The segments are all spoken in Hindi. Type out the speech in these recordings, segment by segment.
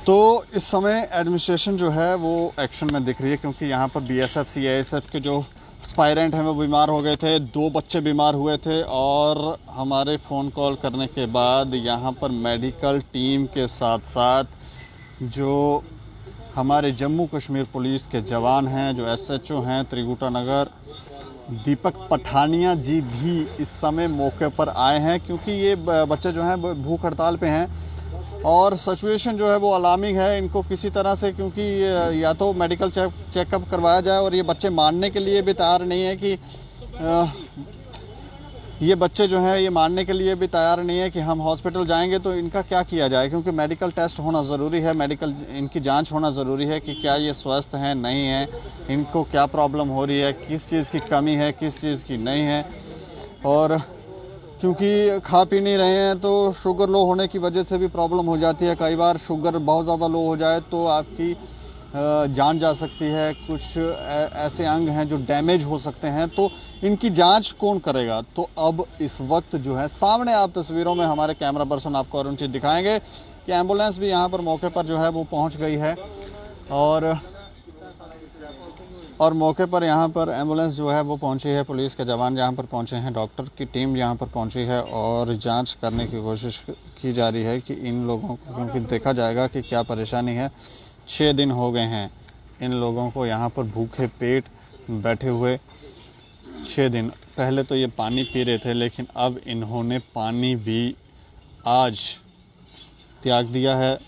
तो इस समय एडमिनिस्ट्रेशन जो है वो एक्शन में दिख रही है, क्योंकि यहाँ पर बीएसएफ सीआईएसएफ के जो एस्पायरेंट हैं वो बीमार हो गए थे, 2 बच्चे बीमार हुए थे, और हमारे फ़ोन कॉल करने के बाद यहाँ पर मेडिकल टीम के साथ साथ जो हमारे जम्मू कश्मीर पुलिस के जवान हैं, जो एसएचओ हैं त्रिकुटा नगर, दीपक पठानिया जी भी इस समय मौके पर आए हैं, क्योंकि ये बच्चे जो हैं भूख हड़ताल पे हैं और सिचुएशन जो है वो अलार्मिंग है। इनको किसी तरह से, क्योंकि या तो मेडिकल चेकअप करवाया जाए, और ये बच्चे मानने के लिए भी तैयार नहीं है कि ये बच्चे जो हैं ये मानने के लिए भी तैयार नहीं है कि हम हॉस्पिटल जाएंगे तो इनका क्या किया जाए, क्योंकि मेडिकल टेस्ट होना ज़रूरी है, मेडिकल इनकी जांच होना ज़रूरी है कि क्या ये स्वस्थ हैं नहीं है, इनको क्या प्रॉब्लम हो रही है, किस चीज़ की कमी है, किस चीज़ की नहीं है। और क्योंकि खा पी नहीं रहे हैं तो शुगर लो होने की वजह से भी प्रॉब्लम हो जाती है। कई बार शुगर बहुत ज़्यादा लो हो जाए तो आपकी जान जा सकती है, कुछ ऐसे अंग हैं जो डैमेज हो सकते हैं, तो इनकी जांच कौन करेगा। तो अब इस वक्त जो है सामने आप तस्वीरों में हमारे कैमरा पर्सन आपको और चीज़ दिखाएंगे कि एम्बुलेंस भी यहाँ पर मौके पर जो है वो पहुँच गई है, और मौके पर यहाँ पर एम्बुलेंस जो है वो पहुंची है, पुलिस के जवान यहाँ पर पहुंचे हैं, डॉक्टर की टीम यहाँ पर पहुंची है और जांच करने की कोशिश की जा रही है कि इन लोगों को, क्योंकि देखा जाएगा कि क्या परेशानी है। 6 दिन हो गए हैं इन लोगों को यहाँ पर भूखे पेट बैठे हुए। 6 दिन पहले तो ये पानी पी रहे थे, लेकिन अब इन्होंने पानी भी आज त्याग दिया है,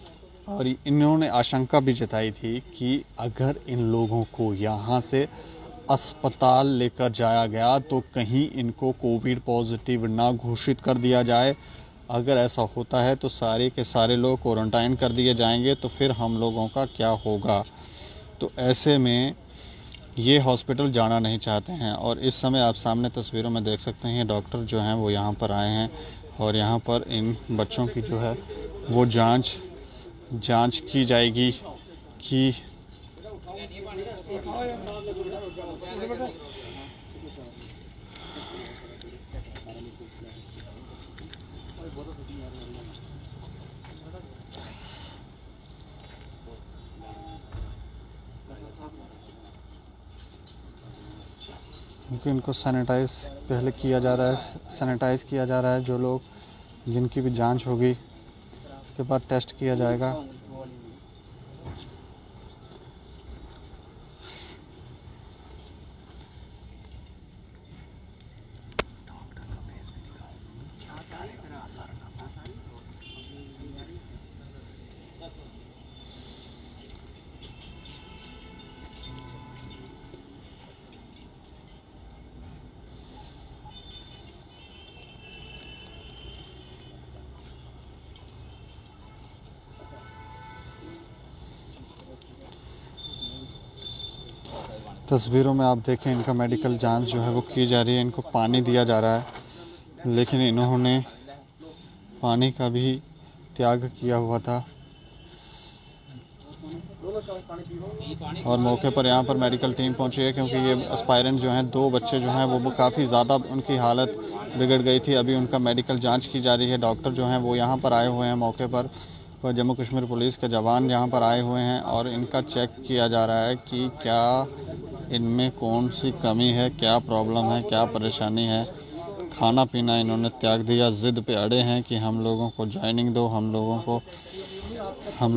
और इन्होंने आशंका भी जताई थी कि अगर इन लोगों को यहाँ से अस्पताल लेकर जाया गया तो कहीं इनको कोविड पॉजिटिव ना घोषित कर दिया जाए। अगर ऐसा होता है तो सारे के सारे लोग क्वारंटाइन कर दिए जाएंगे, तो फिर हम लोगों का क्या होगा। तो ऐसे में ये हॉस्पिटल जाना नहीं चाहते हैं, और इस समय आप सामने तस्वीरों में देख सकते हैं डॉक्टर जो हैं वो यहाँ पर आए हैं, और यहाँ पर इन बच्चों की जो है वो जांच की जाएगी कि क्योंकि इनको सैनिटाइज पहले किया जा रहा है, सैनिटाइज किया जा रहा है। जो लोग जिनकी भी जांच होगी उसके बाद टेस्ट किया जाएगा। तस्वीरों में आप देखें इनका मेडिकल जांच जो है वो की जा रही है। इनको पानी दिया जा रहा है, लेकिन इन्होंने पानी का भी त्याग किया हुआ था। और मौके पर यहाँ पर मेडिकल टीम पहुंची है, क्योंकि ये एस्पायरेंट जो हैं 2 बच्चे जो हैं वो काफ़ी ज़्यादा उनकी हालत बिगड़ गई थी। अभी उनका मेडिकल जांच की जा रही है। डॉक्टर जो हैं वो यहाँ पर आए हुए हैं मौके पर, और जम्मू कश्मीर पुलिस के जवान यहाँ पर आए हुए हैं, और इनका चेक किया जा रहा है कि क्या इनमें कौन सी कमी है, क्या प्रॉब्लम है, क्या परेशानी है। खाना पीना इन्होंने त्याग दिया, ज़िद पे अड़े हैं कि हम लोगों को ज्वाइनिंग दो, हम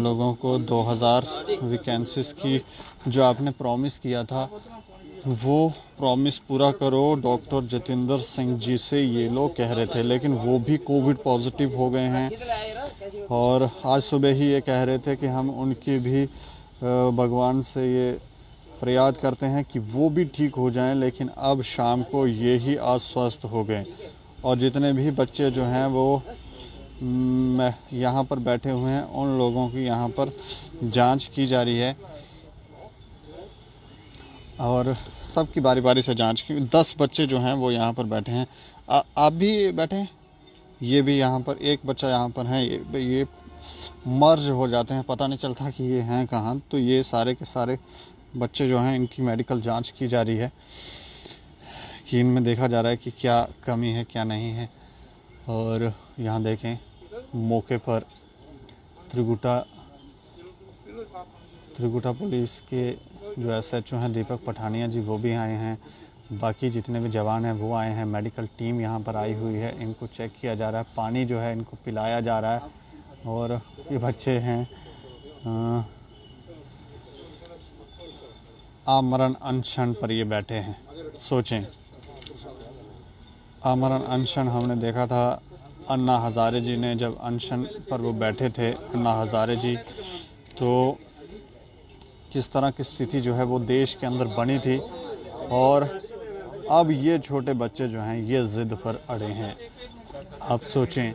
लोगों को 2000 वैकेंसीज की जो आपने प्रॉमिस किया था वो प्रॉमिस पूरा करो। डॉक्टर जतिंदर सिंह जी से ये लोग कह रहे थे, लेकिन वो भी कोविड पॉजिटिव हो गए हैं, और आज सुबह ही ये कह रहे थे कि हम उनकी भी भगवान से ये फरियाद करते हैं कि वो भी ठीक हो जाएं, लेकिन अब शाम को ये ही अस्वस्थ हो गए। और जितने भी बच्चे जो हैं वो यहाँ पर बैठे हुए हैं, उन लोगों की यहाँ पर जांच की जा रही है, और सबकी बारी बारी से जांच की। 10 बच्चे जो हैं वो यहाँ पर बैठे हैं। आप भी बैठे हैं, ये भी यहाँ पर एक बच्चा यहाँ पर है। ये मर्ज हो जाते हैं, पता नहीं चलता कि ये हैं कहाँ। तो ये सारे के सारे बच्चे जो हैं इनकी मेडिकल जांच की जा रही है कि इनमें देखा जा रहा है कि क्या कमी है क्या नहीं है। और यहाँ देखें मौके पर त्रिकुटा पुलिस के जो SHO हैं दीपक पठानिया जी वो भी आए हैं। बाकी जितने भी जवान हैं वो आए हैं। मेडिकल टीम यहाँ पर आई हुई है। इनको चेक किया जा रहा है, पानी जो है इनको पिलाया जा रहा है। और ये बच्चे हैं आमरण अनशन पर ये बैठे हैं। सोचें, आमरण अनशन हमने देखा था अन्ना हज़ारे जी ने जब अनशन पर वो बैठे थे, अन्ना हज़ारे जी, तो किस तरह की स्थिति जो है वो देश के अंदर बनी थी। और अब ये छोटे बच्चे जो हैं ये ज़िद पर अड़े हैं। आप सोचें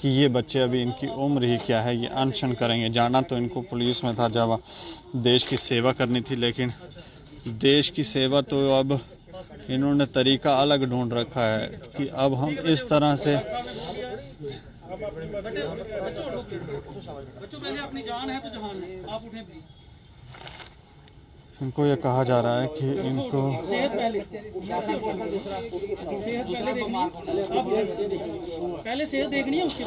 कि ये बच्चे अभी इनकी उम्र ही क्या है, ये अनशन करेंगे। जाना तो इनको पुलिस में था जब देश की सेवा करनी थी, लेकिन देश की सेवा तो अब इन्होंने तरीका अलग ढूंढ रखा है कि अब हम इस तरह से अपनी जान है तो जहान है, आप उठें प्लीज। इनको ये कहा जा रहा है कि इनको पहले सेहत देखनी है, उसके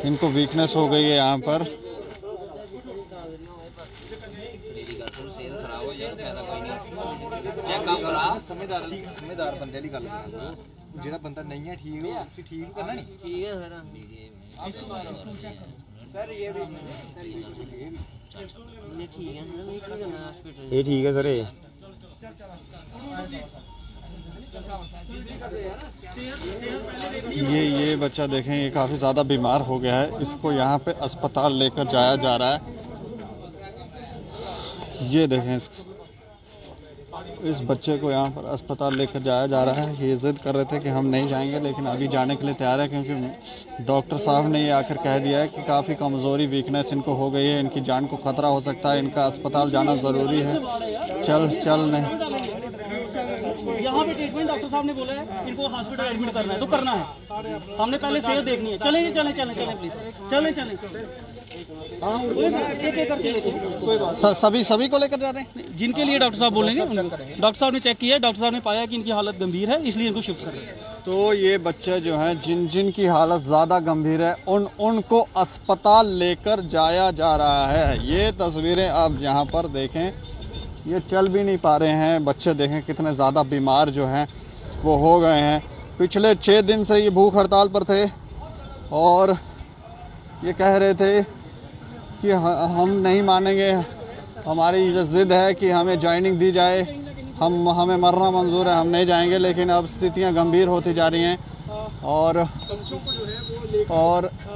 इनको वीकनेस हो गई है यहाँ पर। समझदार बंदे की गल जेड़ा बंदा नहीं है ठीक है ठीक करना नहीं ठीक है सर ये ठीक है सर ये बच्चा देखें, ये काफ़ी ज़्यादा बीमार हो गया है। इसको यहाँ पे अस्पताल लेकर जाया जा रहा है। ये देखें, इस बच्चे को यहाँ पर अस्पताल लेकर जाया जा रहा है। ये ज़िद कर रहे थे कि हम नहीं जाएंगे, लेकिन अभी जाने के लिए तैयार है क्योंकि डॉक्टर साहब ने ये आकर कह दिया है कि काफ़ी कमज़ोरी वीकनेस इनको हो गई है, इनकी जान को खतरा हो सकता है, इनका अस्पताल जाना ज़रूरी है। चल नहीं, यहाँ पे ट्रीटमेंट डॉक्टर साहब ने बोला है इनको हॉस्पिटल एडमिट करना है तो करना है। हमने पहले सेहत देखनी है। चलें प्लीज, चलें एक करके लेते कोई बात। सभी को लेकर जा रहे हैं। जिनके लिए डॉक्टर साहब बोलेंगे, डॉक्टर साहब ने चेक किया, डॉक्टर साहब ने पाया कि इनकी हालत गंभीर है, इसलिए इनको शिफ्ट कर रहे हैं। तो ये बच्चे जो हैं जिनकी हालत ज़्यादा गंभीर है उनको अस्पताल लेकर जाया जा रहा है। ये तस्वीरें आप यहाँ पर देखें, ये चल भी नहीं पा रहे हैं बच्चे। देखें कितने ज़्यादा बीमार जो हैं वो हो गए हैं। पिछले 6 दिन से ये भूख हड़ताल पर थे और ये कह रहे थे कि हम नहीं मानेंगे, हमारी ज़िद है कि हमें ज्वाइनिंग दी जाए, हमें मरना मंजूर है, हम नहीं जाएंगे। लेकिन अब स्थितियां गंभीर होती जा रही हैं और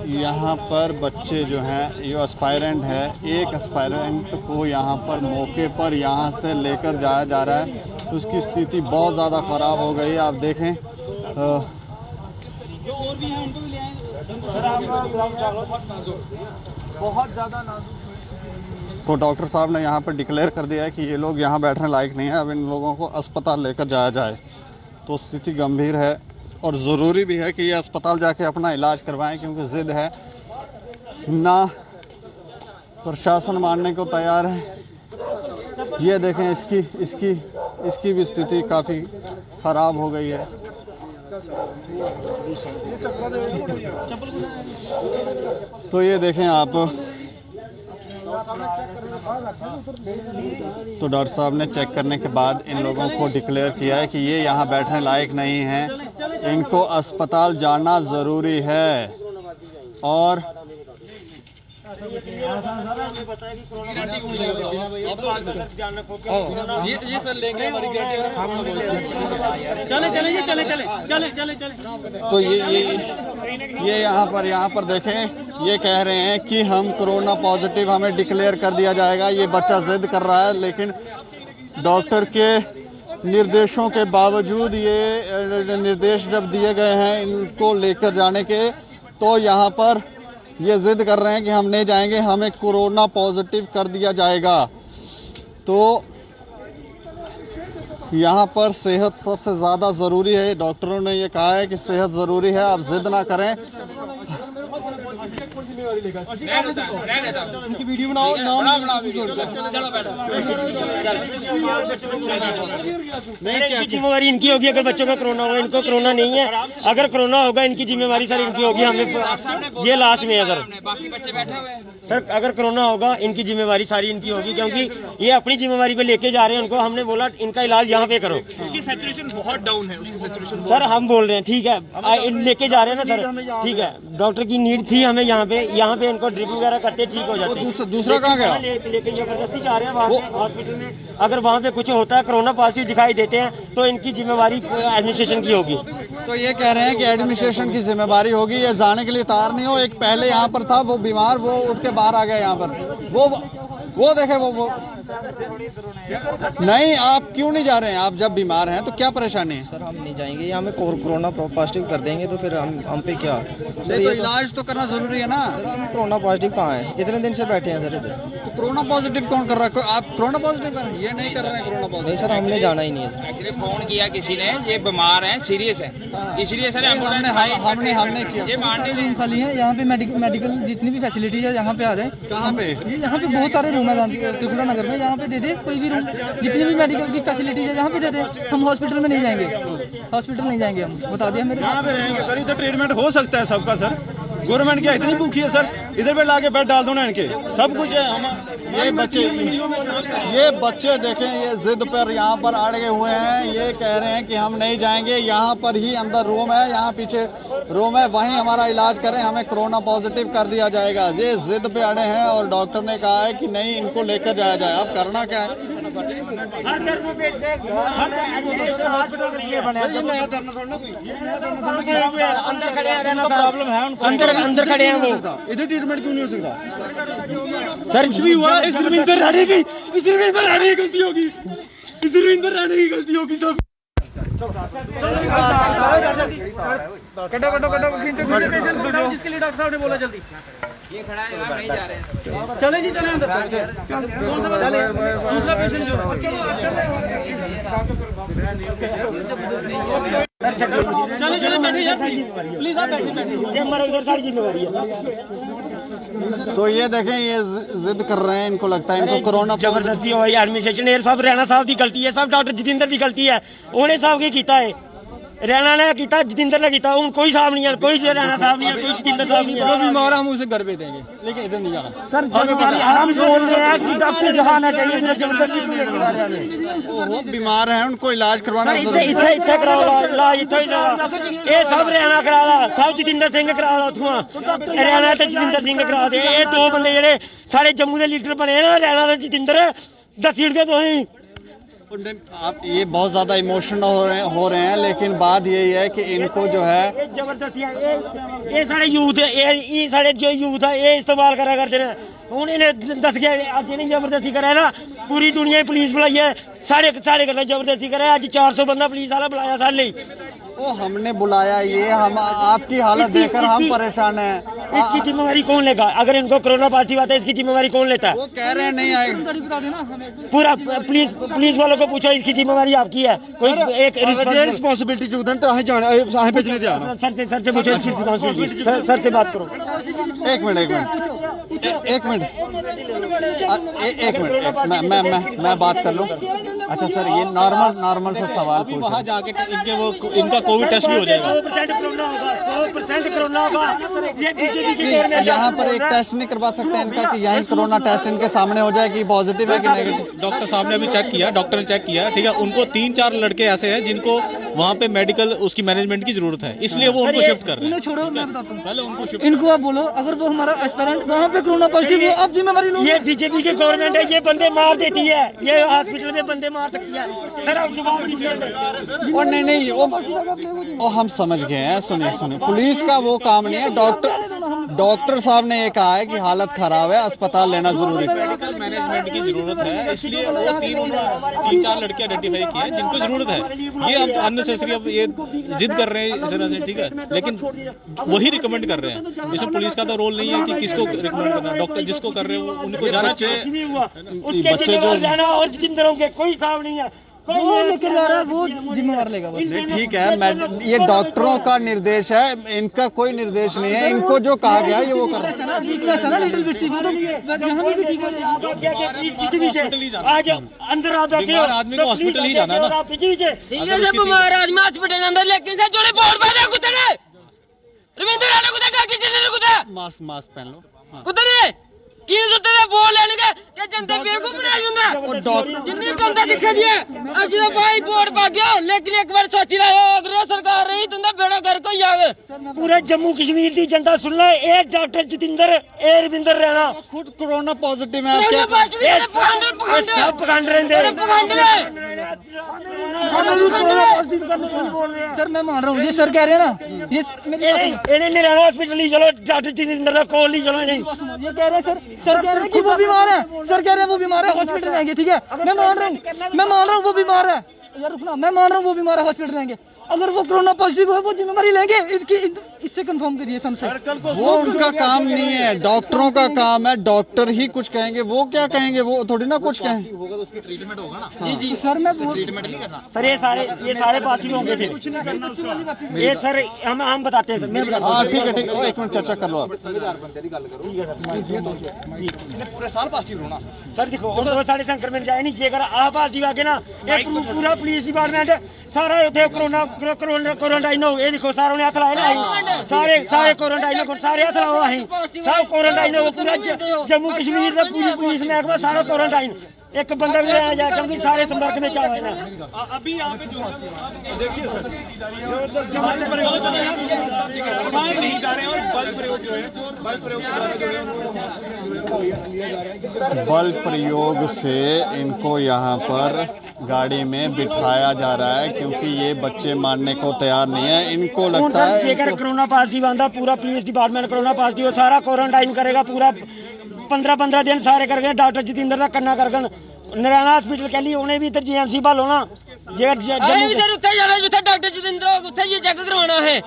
यहाँ पर बच्चे जो हैं, ये एस्पायरेंट है, एक एस्पायरेंट को यहाँ पर मौके पर यहाँ से लेकर जाया जा रहा है। उसकी स्थिति बहुत ज़्यादा ख़राब हो गई है। आप देखें बहुत ज़्यादा नाजुक। तो डॉक्टर साहब ने यहाँ पर डिक्लेयर कर दिया है कि ये लोग यहाँ बैठने लायक नहीं है, अब इन लोगों को अस्पताल लेकर जाया जाए। तो स्थिति गंभीर है और ज़रूरी भी है कि ये अस्पताल जाके अपना इलाज करवाएं, क्योंकि ज़िद है ना प्रशासन मानने को तैयार है। ये देखें, इसकी भी स्थिति काफ़ी ख़राब हो गई है। तो ये देखें आप, तो डॉक्टर साहब ने चेक करने के बाद इन लोगों को डिक्लेयर किया है कि ये यहाँ बैठने लायक नहीं हैं, इनको अस्पताल जाना ज़रूरी है। और तो ये यहाँ पर देखें, ये कह रहे हैं कि हम कोरोना पॉजिटिव, हमें डिक्लेयर कर दिया जाएगा। ये बच्चा जिद कर रहा है, लेकिन डॉक्टर के निर्देशों के बावजूद, ये निर्देश जब दिए गए हैं इनको लेकर जाने के, तो यहाँ पर ये जिद कर रहे हैं कि हम नहीं जाएंगे, हमें कोरोना पॉजिटिव कर दिया जाएगा। तो यहाँ पर सेहत सबसे ज़्यादा ज़रूरी है। डॉक्टरों ने ये कहा है कि सेहत ज़रूरी है, आप जिद ना करें। इनकी वीडियो बनाओ, चलो बैठो। इनकी जिम्मेवारी इनकी होगी। अगर बच्चों का कोरोना होगा, इनको कोरोना नहीं है, अगर कोरोना होगा इनकी जिम्मेवारी सर इनकी होगी। हमें ये लास्ट में अगर बाकी बच्चे बैठे हुए हैं सर अगर कोरोना होगा इनकी जिम्मेवारी सारी इनकी होगी, क्योंकि ये अपनी जिम्मेवारी पे लेके जा रहे हैं उनको। हमने बोला इनका इलाज यहाँ पे करो। उसकी सैचुरेशन बहुत डाउन है, उसकी सैचुरेशन सर हम बोल रहे हैं ठीक है, लेके जा रहे हैं ना सर, ठीक है। डॉक्टर की नीड थी हमें यहाँ पे इनको ड्रिप वगैरह करते ठीक हो जाते। दूसरा कहाँ गया? लेके जबरदस्ती जा रहे हैं वहाँ पे हॉस्पिटल में। अगर वहाँ पे कुछ होता है, कोरोना पॉजिटिव दिखाई देते हैं, तो इनकी जिम्मेवारी एडमिनिस्ट्रेशन की होगी। तो ये कह रहे हैं कि एडमिनिस्ट्रेशन की जिम्मेदारी होगी, ये जाने के लिए तैयार नहीं हो। एक पहले यहाँ पर था वो बीमार, वो उठ के बाहर आ गया यहाँ पर। वो देखे वो नहीं, आप क्यों नहीं जा रहे हैं? आप जब बीमार हैं तो क्या परेशानी है? सर हम नहीं जाएंगे, ये हमें कोरोना पॉजिटिव कर देंगे तो फिर हम पे क्या? नहीं, तो इलाज तो करना जरूरी है ना। सर हम कोरोना पॉजिटिव कहाँ है? इतने दिन से बैठे हैं सर इधर। तो कोरोना पॉजिटिव कौन कर रहा है? आप कोरोना पॉजिटिव कर रहे हैं, ये नहीं कर रहे हैं कोरोना नहीं पॉजिटिव। सर हमने जाना ही नहीं है। एक्चुअली फोन किया किसी ने, ये बीमार है, सीरियस है, इसलिए सर हमने किया। ये मानने रूम खाली है यहाँ पे। मेडिकल जितनी भी फैसिलिटी है यहाँ पे आ जाए। कहाँ पे? यहाँ पे बहुत सारे रूम है त्रिपुरा नगर में, यहाँ पे दे दे कोई भी रूम। जितनी भी मेडिकल की फैसिलिटीज है यहाँ पे दे दे। हम हॉस्पिटल में नहीं जाएंगे, हॉस्पिटल नहीं जाएंगे हम, बता दिया मेरे। यहाँ पे रहेंगे सर, इधर ट्रीटमेंट हो सकता है सबका सर। गवर्नमेंट क्या इतनी भूखी है सर? इधर पे लाके बेड डाल दो ना इनके, सब कुछ है। हम ये बच्चे देखें, ये जिद पर यहाँ पर अड़े हुए हैं। ये कह रहे हैं कि हम नहीं जाएंगे, यहाँ पर ही अंदर रूम है, यहाँ पीछे रूम है, वहीं हमारा इलाज करें, हमें कोरोना पॉजिटिव कर दिया जाएगा। ये जिद पे अड़े हैं और डॉक्टर ने कहा है कि नहीं, इनको लेकर जाया जाए। अब करना क्या है? अंदर खड़े हैं, प्रॉब्लम है उनको, अंदर खड़े हैं वो। इधर ट्रीटमेंट क्यों नहीं हो सकता? सर कुछ भी हुआ इस रविंदर राणे की गलती होगी, इस रविंदर राणे की गलती होगी सब। जिसके लिए डॉक्टर साहब ने बोला जल्दी ये खड़ा है, हम नहीं जा रहे हैं। चले जी, चले अंदर। कौन सा चले? दूसरा पेशेंट जो चले चले बैठे यार, प्लीज आप बैठे। ये हमारा इधर सारी जिम्मेवारी है। तो ये देखें, ये जिद कर रहे हैं, इनको लगता है इनको कोरोना जबरदस्ती हो एडमिनिस्ट्रेशन एयर साहब रैना साहब की गलती है, सब डॉक्टर जतिंदर की गलती है। उन्हें साहब की कीता है, रैना ने किया, जतिंदर ने किया। उन कोई साहब नहीं है, कोई रैना साहब नहीं है, कोई जतिंदर साहब नहीं है। बीमार हम उसे घर पे देंगे, लेकिन इधर नहीं जाना। सर हम बोल रहे हैं कि डॉक्टर जहाना चाहिए, जबरदस्ती क्यों लेके जा रहे हैं? वो बीमार हैं, उनको इलाज करवाना जरूरी है। इतने कराओ इलाज, इतने ये सब रैना करा दा, सब जतिंदर सिंह करा दा उत्थों। रैना ते जतिंदर सिंह करा दे। ये दो बंदे जेह्ड़े साढ़े जम्मू के लीडर बने ना, रैना ते जतिंदर, दस्सी उड़गे तुसीं। आप ये बहुत ज्यादा इमोशनल हो रहे हैं, लेकिन बात यही है कि इनको जो है ये जबरदस्ती है। ये सारे यूथ ये सारे जो यूथ है ये इस्तेमाल करा करते हैं। हूँ इन्हें दस गया अज इन्हें जबरदस्ती करा है ना, पूरी दुनिया पुलिस बुलाई है, सारे गल जबरदस्ती करा। अज 400 बंदा पुलिस वाला बुलाया सारे। वो हमने बुलाया, ये हम आपकी हालत देखकर हम परेशान हैं। इसकी जिम्मेवारी कौन लेगा? अगर इनको कोरोना पॉजिटिव आता है, इसकी जिम्मेवारी कौन लेता है? वो कह रहे हैं नहीं आएगा। बता देना हमें। पूरा पुलिस वालों को पूछो, इसकी जिम्मेवारी आपकी है? कोई एक रिस्पॉन्सिबिलिटी जो भेजने दिया सर से पूछो इसकी रिस्पॉन्सिबिलिटी। सर से बात करो। एक मिनट मैं बात कर लूं। अच्छा सर, ये नॉर्मल से सवाल पूछ। वहाँ जाके इनका कोविड टेस्ट भी हो जाएगा। 100% कोरोना होगा। ये बीजेपी की देर में यहाँ पर एक टेस्ट नहीं करवा सकते इनका कि यहीं कोरोना टेस्ट इनके सामने हो जाए कि पॉजिटिव है कि नेगेटिव? डॉक्टर साहब ने अभी चेक किया, डॉक्टर ने चेक किया, ठीक है। उनको 3-4 लड़के ऐसे हैं जिनको वहाँ पे मेडिकल उसकी मैनेजमेंट की जरूरत है, इसलिए वो उनको शिफ्ट कर रहे हैं। छोड़ो, मैं बताता हूँ पहले उनको शिफ्ट। इनको। आप बोलो, अगर वो हमारा एस्पिरेंट वहाँ पे कोरोना पॉजिटिव हो, आप जिम्मेवारी लो। ये बीजेपी की गवर्नमेंट है, ये बंदे मार देती है, ये हॉस्पिटल में बंदे मार सकती है। सर आप जवाब दीजिए। और नहीं वो हम समझ गए हैं। सुनिए, पुलिस का वो काम नहीं है। डॉक्टर साहब ने ये कहा है कि हालत खराब है, अस्पताल लेना जरूरी है। मेडिकल मैनेजमेंट की जरूरत है, इसलिए वो 3-4 लड़के आइडेंटिफाई किए हैं जिनको जरूरत है। ये अब अननेसेसरी अब ये जिद कर रहे हैं इस तरह से, ठीक है, लेकिन वही रिकमेंड कर रहे हैं। इसमें पुलिस का तो रोल नहीं है कि किसको रिकमेंड करना है, डॉक्टर जिसको कर रहे हो उनको जाना चाहिए। उसके जिम्मेवार जाना और जिंदरों के कोई साहब नहीं है। वो लेकर जा रहा है, वो जिम्मेवार लेगा बस। नहीं ठीक है, मैं ये डॉक्टरों का निर्देश है, इनका कोई निर्देश नहीं है, इनको जो कहा गया ये वो कर रहे हैं। वीकनेस है ना लिटिल बिट सी, वो तो यहाँ भी ठीक हो जाएगी। आज अंदर आ जाते हो, बीमार आदमी को हॉस्पिटल ही जाना है ना। बीमार आदमी हॉस्पिटल अंदर लेकिन से जोड़े बोर्ड बांधा कुत्ते ने रविंद्र राणा कुत्ते डॉक्टर जितेंद्र कुत्ते मास्क पहन लो। हाँ। कुत्ते ने की सुत्ते ने बोल लेने के कि जनता बेवकूफ बना लूंगा। और डॉक्टर जितनी जनता दिखा दिए अब जो भाई बोर्ड पा गया, लेकिन एक बार सोची रहा अगर सरकार रही तुंदा बेड़ा घर को ही आगे। पूरे जम्मू कश्मीर की जनता सुन ले, एक डॉक्टर जितेंद्र, ए रविंद्र राणा खुद कोरोना पॉजिटिव है, आप क्या सब पकड़ रहे सर मैं मान रहा हूँ, ये सर कह रहे हैं ना, ये इन्हें निराला हॉस्पिटल ही चलो, डॉक्टर जितेंद्र का कॉल ही चलो नहीं। ये कह रहे हैं सर कह रहे हैं कि वो बीमार है, सर कह रहे हैं वो बीमार है, हॉस्पिटल जाएंगे। ठीक है, मैं मान रहा हूँ वो बीमार है, यार रुकना, मैं मान रहा हूँ वो बीमार है, हॉस्पिटल जाएंगे। अगर वो कोरोना पॉजिटिव है वो जिम्मेवारी लेंगे, इससे कंफर्म करिए हमसे। वो उनका काम नहीं है, डॉक्टरों का काम है, डॉक्टर ही कुछ कहेंगे, वो क्या कहेंगे, वो थोड़ी ना कुछ कहेंगे। होगा तो उसकी ट्रीटमेंट होगा ना। जी जी सर, मैं ट्रीटमेंट नहीं करना सर, ये सारे पॉजिटिव होंगे फिर। ये सर हम बताते हैं सर, मैं बताता हाँ ठीक है, एक मिनट चर्चा कर लो आप। समझदार बंदे की गल करो। इन्हें पूरे साल पॉजिटिव होना। सर देखो, हम तो साढ़े संक्रमण जाए नहीं, जेकर आप पॉजिटिव आ गए ना, ये पूरा पुलिस डिपार्टमेंट सारा उत्थे क्वारंटाइन हो। ये देखो सारों ने हथ लाए ना, सारे क्वारंटाइन हो, सारे हथ लाओ, सब क्वारंटाइन हो, पूरा जम्मू कश्मीर का पूरी पुलिस महकमा सारा क्वारंटाइन, एक बंदा भी नहीं जाए क्योंकि सारे संपर्क में चाहे ना। अभी यहाँ पे जो देखिए सर, नहीं जा रहे हैं और बल प्रयोग जो है, बल प्रयोग से इनको यहाँ पर गाड़ी में बिठाया जा रहा है, क्योंकि ये बच्चे मानने को तैयार नहीं है। इनको लगता है जेकर कोरोना पॉजिटिव आंदा, पूरा पुलिस डिपार्टमेंट कोरोना पॉजिटिव हो, सारा क्वारंटाइन करेगा, पूरा 15-15 दिन सारे करके डॉक्टर जितेंद्र का कन्ना करगन। नारायणा हॉस्पिटल कह ली, उन्हें भी इधर जीएमसी भालो ना, डॉक्टर जितेंद्र ये चेक करवाना है,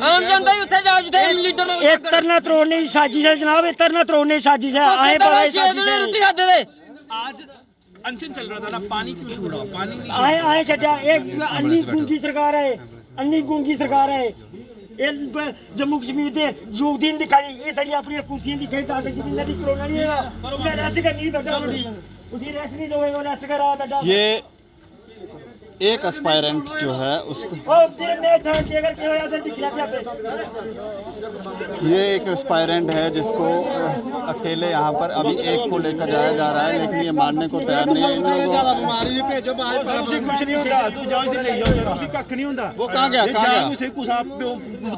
आम जनता ही उत्थे जाओ जिथे लीडर एक तरना तोड़ने की साजिश है जनाब, एक तरना तोड़ने की साजिश है। आए बड़ा रोटी खाते थे, आज अनशन चल रहा था ना, पानी क्यों छोड़ा, पानी नहीं आए छड्या, एक अन्नी गूंगी सरकार है, अन्नी गूंगी सरकार है। ये जम्मू कश्मीर के योग दिन दिखाई, ये सारी अपनी कुर्सियां दिखाई, डॉक्टर जितेंद्र की कोरोना नहीं है, उन्हें रेस्ट करनी बेटा, उसी रेस्ट नहीं दोगे, रेस्ट करा बेटा। ये एक एस्पायरेंट जो है उसको, ये एक एस्पायरेंट है जिसको अकेले यहाँ पर अभी एक को लेकर जाया जा रहा है, लेकिन ये मानने को तैयार नहीं है। इन लोगों कुछ नहीं होता, तू जाओ इधर ले जाओ, उसी कख नहीं होता। वो कहाँ गया उसे कुछ आप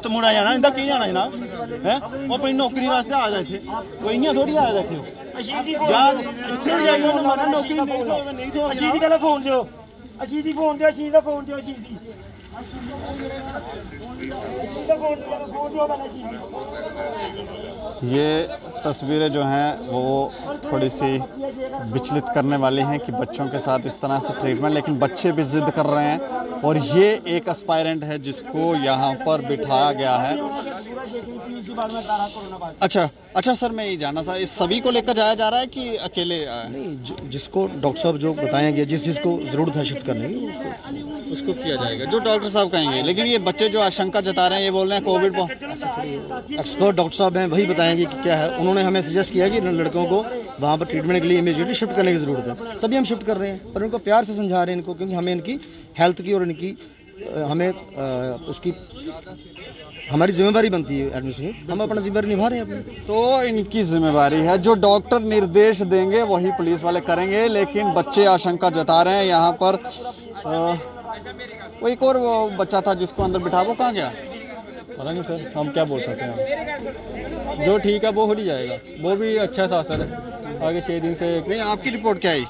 मुड़ा जाना, इंदा की जाना जनाब है, वो अपनी नौकरी वास्ते आ जाए थे, कोई इं थोड़ी आ जाए थे, नौकरी नहीं थो अशीत गला फोन दो, अशीत ही फोन दो, अशीत का फोन दो, अशीत की ये तस्वीरें जो हैं वो थोड़ी सी विचलित करने वाली हैं कि बच्चों के साथ इस तरह से ट्रीटमेंट, लेकिन बच्चे भी जिद कर रहे हैं। और ये एक एस्पायरेंट है जिसको यहाँ पर बिठाया गया है। अच्छा सर, मैं ये जानना था, इस सभी को लेकर जाया जा रहा है कि अकेले? नहीं, जिसको डॉक्टर साहब जो बताएंगे, जिसको जरूरत है शिफ्ट करने की, उसको किया जाएगा जो डॉक्टर साहब कहेंगे। लेकिन ये बच्चे जो आशंका जता रहे हैं, ये बोल रहे हैं कोविड एक्सपर्ट डॉक्टर साहब हैं, वही बताएंगे कि क्या है। उन्होंने हमें सजेस्ट किया कि लड़कों को वहाँ पर ट्रीटमेंट के लिए इमीडिएटली शिफ्ट करने की जरूरत है, तभी हम शिफ्ट कर रहे हैं। पर उनको प्यार से समझा रहे हैं इनको, क्योंकि हमें इनकी हेल्थ की और इनकी हमें उसकी हमारी जिम्मेवारी बनती है एडमिशन, हम अपना जिम्मेवारी निभा रहे हैं अपनी। तो इनकी जिम्मेवारी है, जो डॉक्टर निर्देश देंगे वही पुलिस वाले करेंगे। लेकिन बच्चे आशंका जता रहे हैं यहाँ पर। वो एक और वो बच्चा था जिसको अंदर बिठा, वो कहाँ गया? पता नहीं सर, हम क्या बोल सकते हैं, जो ठीक है वो हो ही जाएगा, वो भी अच्छा था सर। आगे 6 दिन से नहीं, आपकी रिपोर्ट क्या आई?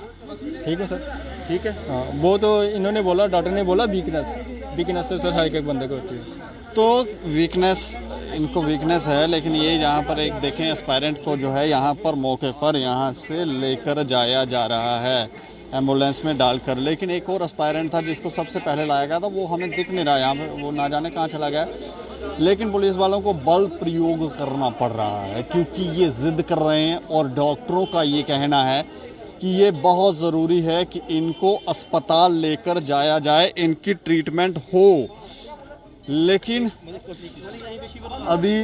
ठीक है सर, ठीक है। हाँ, वो तो इन्होंने बोला, डॉक्टर ने बोला वीकनेस तो सर हर एक बंदे को होती है। तो वीकनेस, इनको वीकनेस है, लेकिन ये यहाँ पर एक देखें, एस्पायरेंट को जो है यहाँ पर मौके पर यहाँ से लेकर जाया जा रहा है एम्बुलेंस में डालकर। लेकिन एक और एस्पायरेंट था जिसको सबसे पहले लाया गया था, वो हमें दिख नहीं रहा यहाँ पर, वो ना जाने कहाँ चला गया। लेकिन पुलिस वालों को बल प्रयोग करना पड़ रहा है, क्योंकि ये जिद कर रहे हैं। और डॉक्टरों का ये कहना है कि ये बहुत ज़रूरी है कि इनको अस्पताल लेकर जाया जाए, इनकी ट्रीटमेंट हो। लेकिन अभी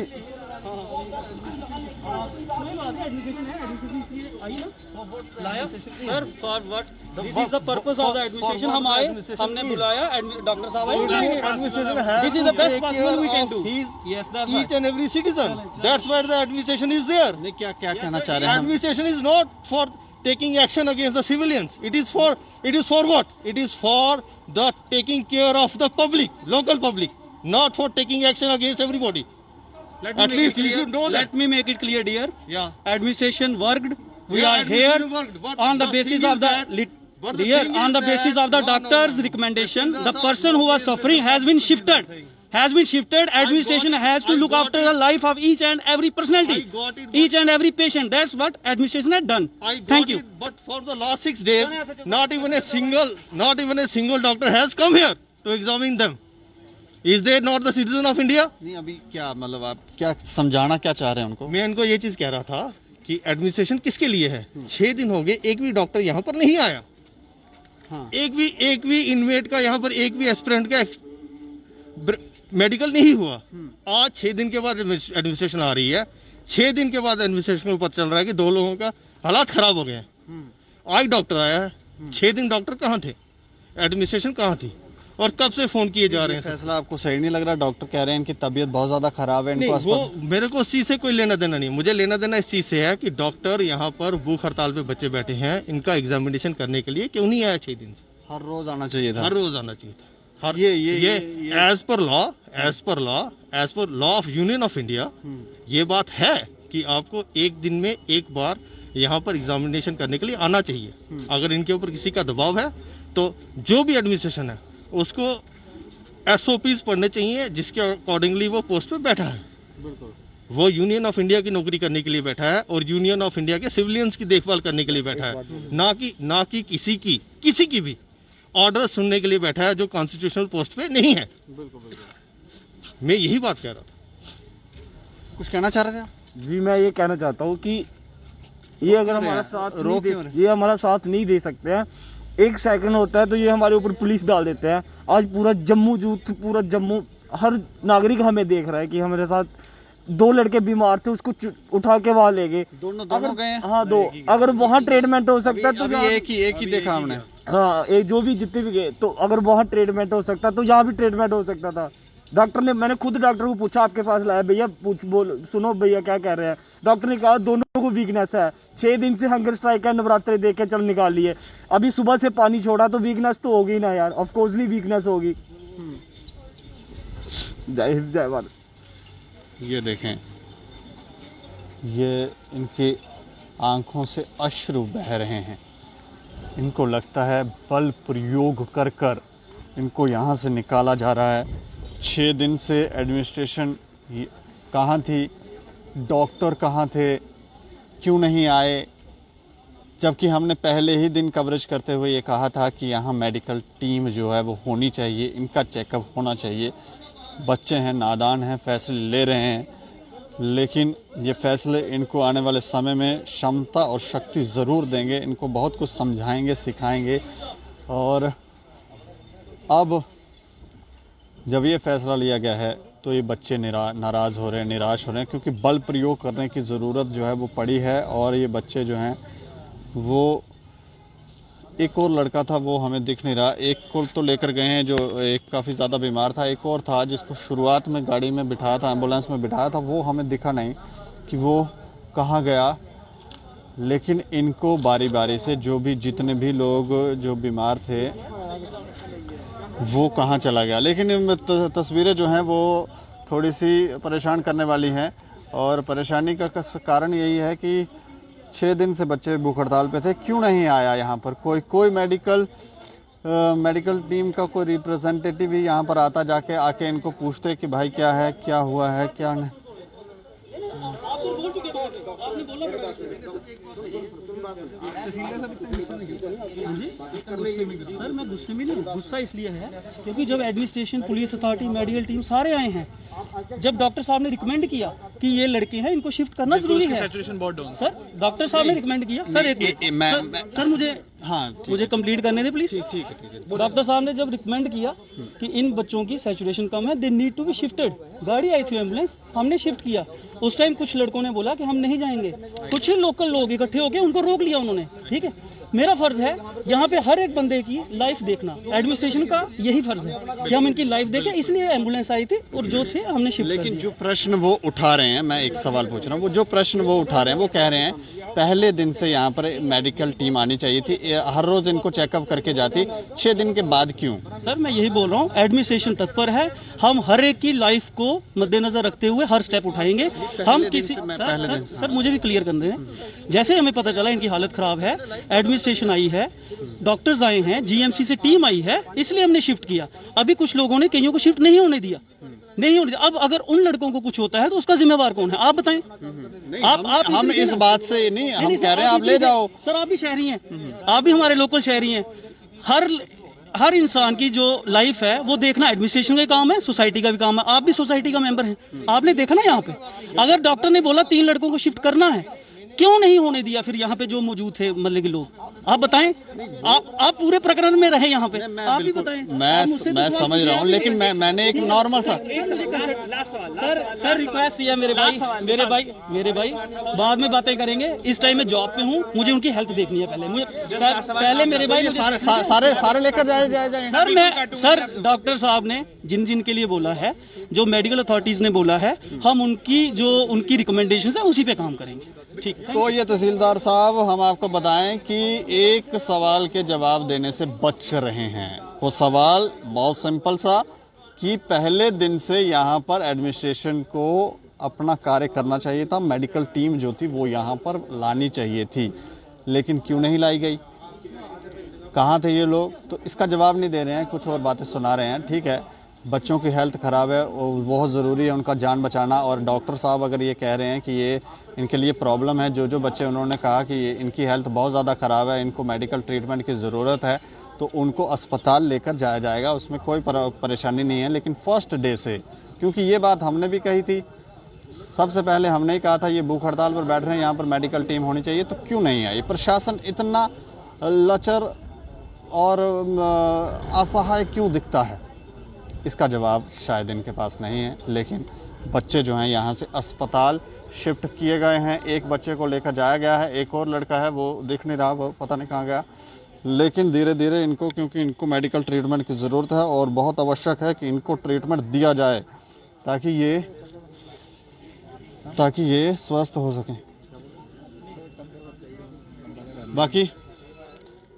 sir for what this is the purpose of the administration. हम आए, हमने बुलाया, डॉक्टर साहब आए, this is the best possible we can do. Yes that's Each and every citizen. That's why the administration is there. नहीं, क्या क्या कहना चाह रहे हैं हम? Administration is not for taking action against the civilians. It is for what? It is for the taking care of the public, local public, not for taking action against everybody. At least you should know that. Let me make it clear, dear. Yeah. Administration worked. We Yeah, are here administration worked, but on the the basis thing of is the that- but the dear, thing on is the basis that- of the no, no, doctor's no. recommendation. The The thing is person who was suffering has been shifted. Has been shifted. Administration has to I look got after it. the life of each and every personality, I got it, but- each and every patient. That's what administration had done. I got Thank you. it, but for the last 6 days, not even a single doctor has come here to examine them. Is they not the citizen of India? नहीं, अभी क्या मतलब आप क्या समझाना क्या चाह रहे हैं उनको? मैं इनको ये चीज कह रहा था कि एडमिनिस्ट्रेशन किसके लिए है। 6 दिन हो गए, एक भी डॉक्टर यहाँ पर नहीं आया। हाँ। एक भी इनमेट का यहाँ पर एक भी एस्पिरेंट का मेडिकल नहीं हुआ। आज 6 दिन के बाद एडमिनिस्ट्रेशन आ रही है। 6 दिन के बाद एडमिनिस्ट्रेशन को पता चल रहा है कि 2 लोगों का हालात खराब हो गए हैं। आज डॉक्टर आया है, 6 दिन डॉक्टर कहाँ थे, एडमिनिस्ट्रेशन कहाँ थी, और कब से फोन किए जा रहे हैं। फैसला आपको सही नहीं लग रहा? डॉक्टर कह रहे हैं इनकी तबीयत बहुत ज्यादा खराब है, नहीं, इनको वो मेरे को उस चीज से कोई लेना देना नहीं। मुझे लेना देना इस चीज से है कि डॉक्टर यहाँ पर भूख हड़ताल पे बच्चे बैठे हैं, इनका एग्जामिनेशन करने के लिए क्यों नहीं आया 6 दिन से। हर रोज आना चाहिए था। हर रोज आना चाहिए था। हर ये as per law of union of India ये बात है कि आपको एक दिन में एक बार यहाँ पर एग्जामिनेशन करने के लिए आना चाहिए। अगर इनके ऊपर किसी का दबाव है तो जो भी एडमिनिस्ट्रेशन है उसको SOPs पढ़ने चाहिए, जिसके अकॉर्डिंगली वो पोस्ट पे बैठा है। वो यूनियन ऑफ इंडिया की नौकरी करने के लिए बैठा है और यूनियन ऑफ इंडिया के सिविलियंस की देखभाल करने के लिए बैठा है, ना कि किसी की भी ऑर्डर सुनने के लिए बैठा है जो कॉन्स्टिट्यूशनल पोस्ट पे नहीं है। मैं यही बात कह रहा था। कुछ कहना चाह रहे थे आप? जी मैं ये कहना चाहता हूँ कि ये अगर हमारा साथ नहीं दे, ये हमारा साथ नहीं दे सकते हैं, 1 सेकंड होता है तो ये हमारे ऊपर पुलिस डाल देते हैं। आज पूरा जम्मू हर नागरिक हमें देख रहा है कि हमारे साथ 2 लड़के बीमार थे, उसको उठा के वहां ले गए। दोनों गए हैं? हाँ 2। अगर वहां ट्रीटमेंट हो सकता है तो अभी एक ही देखा हमने। हाँ एक जो भी जितने भी गए, तो अगर वहाँ ट्रीटमेंट हो सकता तो यहाँ भी ट्रीटमेंट हो सकता था। डॉक्टर ने, मैंने खुद डॉक्टर को पूछा आपके पास लाया, भैया सुनो भैया क्या कह रहे हैं। डॉक्टर ने कहा दोनों को वीकनेस है, 6 दिन से हंगर स्ट्राइक है, नवरात्रि देख के चल निकाल लिए, अभी सुबह से पानी छोड़ा तो वीकनेस तो होगी ना यार, ऑफकोर्सली वीकनेस होगी। जय हिंद जय भारत। ये देखें, ये इनकी आंखों से अश्रु बह रहे हैं। इनको लगता है बल प्रयोग कर कर इनको यहाँ से निकाला जा रहा है। 6 दिन से एडमिनिस्ट्रेशन कहाँ थी, डॉक्टर कहाँ थे, क्यों नहीं आए? जबकि हमने पहले ही दिन कवरेज करते हुए ये कहा था कि यहाँ मेडिकल टीम जो है वो होनी चाहिए, इनका चेकअप होना चाहिए। बच्चे हैं, नादान हैं, फैसले ले रहे हैं, लेकिन ये फैसले इनको आने वाले समय में क्षमता और शक्ति ज़रूर देंगे, इनको बहुत कुछ समझाएंगे, सिखाएंगे। और अब जब ये फैसला लिया गया है तो ये बच्चे नाराज़ हो रहे हैं, निराश हो रहे हैं, क्योंकि बल प्रयोग करने की ज़रूरत जो है वो पड़ी है। और ये बच्चे जो हैं वो, एक और लड़का था वो हमें दिख नहीं रहा, एक को तो लेकर गए हैं जो एक काफ़ी ज़्यादा बीमार था, एक और था जिसको शुरुआत में गाड़ी में बिठाया था, एम्बुलेंस में बिठाया था, वो हमें दिखा नहीं कि वो कहाँ गया। लेकिन इनको बारी बारी से जितने भी लोग जो बीमार थे वो कहाँ चला गया। लेकिन तस्वीरें जो हैं वो थोड़ी सी परेशान करने वाली हैं, और परेशानी का कारण यही है कि 6 दिन से बच्चे भूख हड़ताल पे थे, क्यों नहीं आया यहाँ पर कोई मेडिकल टीम का कोई रिप्रेजेंटेटिव भी यहाँ पर आता, जाके आके इनको पूछते कि भाई क्या है, क्या हुआ है, क्या नहीं। सर मैं गुस्से में नहीं, गुस्सा इसलिए है क्योंकि जब administration, police authority, medical team सारे आए हैं, जब डॉक्टर साहब ने रिकमेंड किया कि ये लड़के हैं, इनको शिफ्ट करना जरूरी है। सैचुरेशन बहुत डाउन। सर डॉक्टर साहब ने रिकमेंड किया। सर एक मिनट, सर मुझे मुझे कंप्लीट करने दे प्लीज। ठीक है। डॉक्टर साहब ने जब रिकमेंड किया कि इन बच्चों की सैचुरेशन कम है, they need to be shifted, गाड़ी आई थी एम्बुलेंस, हमने शिफ्ट किया। उस टाइम कुछ लड़कों ने बोला कि हम नहीं जाएंगे, कुछ ही लोकल लोग इकट्ठे होकर उनको रोक लिया उन्होंने। ठीक है, मेरा फर्ज है यहाँ पे हर एक बंदे की लाइफ देखना, एडमिनिस्ट्रेशन का यही फर्ज है कि हम इनकी लाइफ देखें, इसलिए एम्बुलेंस आई थी और जो थे हमने शिफ्ट कर लेकिन दिया। जो प्रश्न वो उठा रहे हैं, मैं एक सवाल पूछ रहा हूँ, वो जो प्रश्न वो उठा रहे हैं, वो कह रहे हैं पहले दिन से यहाँ पर मेडिकल टीम आनी चाहिए थी, हर रोज इनको चेकअप करके जाती, 6 दिन के बाद क्यों? सर मैं यही बोल रहा हूँ, एडमिनिस्ट्रेशन तत्पर है, हम हर एक की लाइफ को मद्देनजर रखते हुए हर स्टेप उठाएंगे। हम किसी सर मुझे भी क्लियर करने हैं, जैसे हमें पता चला इनकी हालत खराब है, एडमिनिस्ट्रेशन आई है, डॉक्टर्स आए हैं, जीएमसी से टीम आई है, इसलिए हमने शिफ्ट किया। अभी कुछ लोगों ने कईयों को शिफ्ट नहीं होने दिया। अब अगर उन लड़कों को कुछ होता है तो उसका जिम्मेवार कौन है, आप बताएं। हम इस बात से नहीं, हम कह रहे हैं आप ले जाओ। सर आप भी शहरी हैं, आप भी हमारे लोकल शहरी हैं। हर इंसान की जो लाइफ है वो देखना एडमिनिस्ट्रेशन का काम है, सोसाइटी का भी काम है। आप भी सोसाइटी का मेंबर हैं, आपने देखा ना यहाँ पे, अगर डॉक्टर ने बोला 3 लड़कों को शिफ्ट करना है, क्यों नहीं होने दिया फिर यहाँ पे जो मौजूद थे मतलब के लोग? आप बताएं, आप पूरे प्रकरण में रहे यहाँ पे, आप भी बताएं। मैं समझ रहा हूँ, लेकिन मैंने एक नॉर्मल सा सर रिक्वेस्ट किया मेरे भाई बाद में बातें करेंगे, इस टाइम में जॉब पे हूँ, मुझे उनकी हेल्थ देखनी है पहले मेरे भाई सारे लेकर जाए। सर डॉक्टर साहब ने जिन के लिए बोला है, जो मेडिकल अथॉरिटीज ने बोला है, हम उनकी रिकमेंडेशन है उसी पे काम करेंगे। ठीक है। तो ये तहसीलदार साहब, हम आपको बताएं कि एक सवाल के जवाब देने से बच रहे हैं। वो सवाल बहुत सिंपल सा कि पहले दिन से यहाँ पर एडमिनिस्ट्रेशन को अपना कार्य करना चाहिए था, मेडिकल टीम जो थी वो यहाँ पर लानी चाहिए थी, लेकिन क्यों नहीं लाई गई? कहाँ थे ये लोग? तो इसका जवाब नहीं दे रहे हैं, कुछ और बातें सुना रहे हैं। ठीक है, बच्चों की हेल्थ ख़राब है, वो बहुत ज़रूरी है उनका जान बचाना, और डॉक्टर साहब अगर ये कह रहे हैं कि ये इनके लिए प्रॉब्लम है, जो बच्चे उन्होंने कहा कि इनकी हेल्थ बहुत ज़्यादा ख़राब है, इनको मेडिकल ट्रीटमेंट की ज़रूरत है, तो उनको अस्पताल लेकर जाया जाएगा, उसमें कोई परेशानी नहीं है। लेकिन फर्स्ट डे से, क्योंकि ये बात हमने भी कही थी, सबसे पहले हमने ही कहा था ये भूख हड़ताल पर बैठ रहे हैं, यहाँ पर मेडिकल टीम होनी चाहिए, तो क्यों नहीं आई? प्रशासन इतना लचर और असहाय क्यों दिखता है? इसका जवाब शायद इनके पास नहीं है। लेकिन बच्चे जो हैं यहाँ से अस्पताल शिफ्ट किए गए हैं, एक बच्चे को लेकर जाया गया है, एक और लड़का है वो दिख नहीं रहा, वो पता नहीं कहाँ गया। लेकिन धीरे धीरे इनको, क्योंकि इनको मेडिकल ट्रीटमेंट की ज़रूरत है और बहुत आवश्यक है कि इनको ट्रीटमेंट दिया जाए ताकि ये स्वस्थ हो सकें। बाकी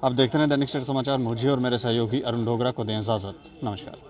अब देखते हैं दैनिक स्टेट समाचार। मुझे और मेरे सहयोगी अरुण डोगरा को दें इजाज़त। नमस्कार।